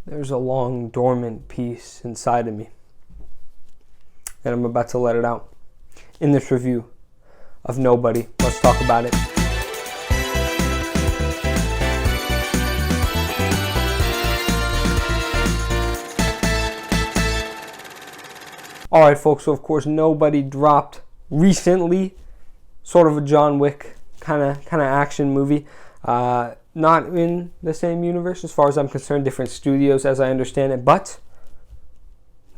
There's a long dormant piece inside of me, and I'm about to let it out in this review of Nobody. Let's talk about it. Alright folks, so of course Nobody dropped recently. Sort of a John Wick kind of action movie. Not in the same universe as far as I'm concerned, different studios as I understand it, but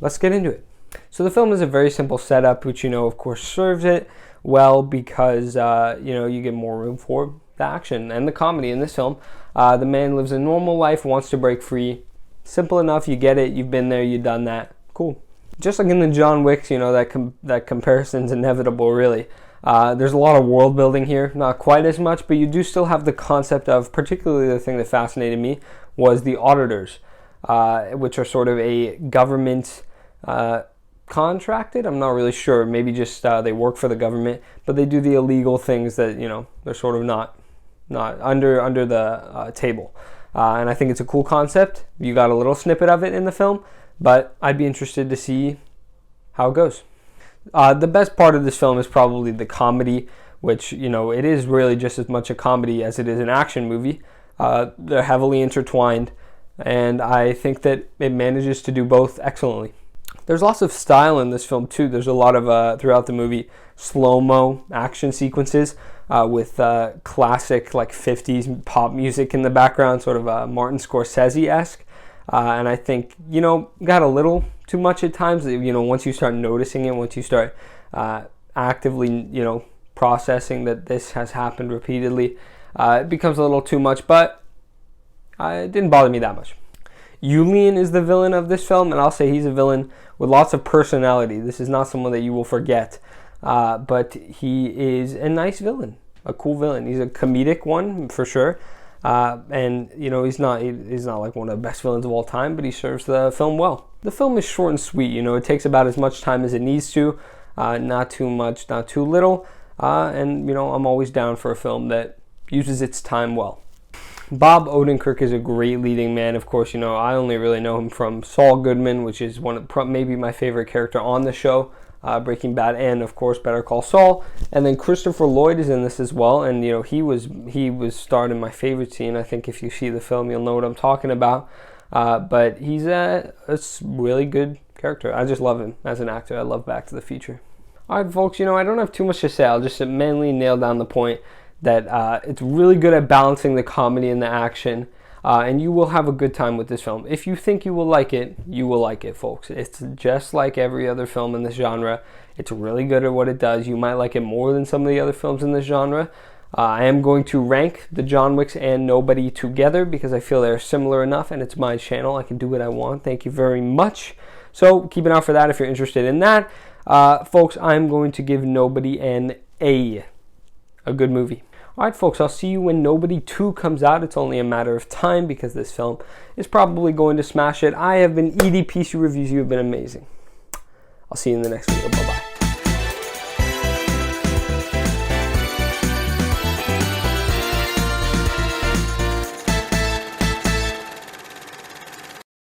let's get into it. So the film is a very simple setup, which, of course serves it well because, you get more room for the action and the comedy in this film. The man lives a normal life, wants to break free. Simple enough, you get it, you've been there, you've done that. Cool. Just like in the John Wicks, that comparison's inevitable, really. There's a lot of world building here, not quite as much, but you do still have the concept of, particularly the thing that fascinated me, was the auditors, which are sort of a government contracted. I'm not really sure. Maybe just they work for the government, but they do the illegal things that, they're sort of not under the table. And I think it's a cool concept. You got a little snippet of it in the film, but I'd be interested to see how it goes. The best part of this film is probably the comedy, which, it is really just as much a comedy as it is an action movie. They're heavily intertwined, and I think that it manages to do both excellently. There's lots of style in this film, too. There's a lot of, throughout the movie, slow-mo action sequences with classic, 50s pop music in the background, sort of Martin Scorsese-esque. And I think, got a little too much at times. Once you start noticing it, once you start actively, processing that this has happened repeatedly, it becomes a little too much, but it didn't bother me that much. Julian is the villain of this film, and I'll say he's a villain with lots of personality. This is not someone that you will forget, but he is a nice villain, a cool villain. He's a comedic one, for sure. And he's not like one of the best villains of all time, but he serves the film well. The film is short and sweet. It takes about as much time as it needs to, not too much, not too little. And I'm always down for a film that uses its time well. Bob Odenkirk is a great leading man. Of course, I only really know him from Saul Goodman, which is maybe my favorite character on the show. Breaking Bad, and of course Better Call Saul. And then Christopher Lloyd is in this as well, and he was starred in my favorite scene. I think if you see the film, you'll know what I'm talking about. But he's a really good character. I just love him as an actor. I love Back to the Future. All right, folks. I don't have too much to say. I'll just mainly nail down the point that it's really good at balancing the comedy and the action. And you will have a good time with this film. If you think you will like it, folks. It's just like every other film in this genre. It's really good at what it does. You might like it more than some of the other films in this genre. I am going to rank the John Wicks and Nobody together because I feel they're similar enough, and it's my channel. I can do what I want. Thank you very much. So keep an eye out for that if you're interested in that. Folks, I'm going to give Nobody an A. A good movie. Alright folks, I'll see you when Nobody 2 comes out. It's only a matter of time because this film is probably going to smash it. I have been EDPC Reviews. You have been amazing. I'll see you in the next video. Bye-bye.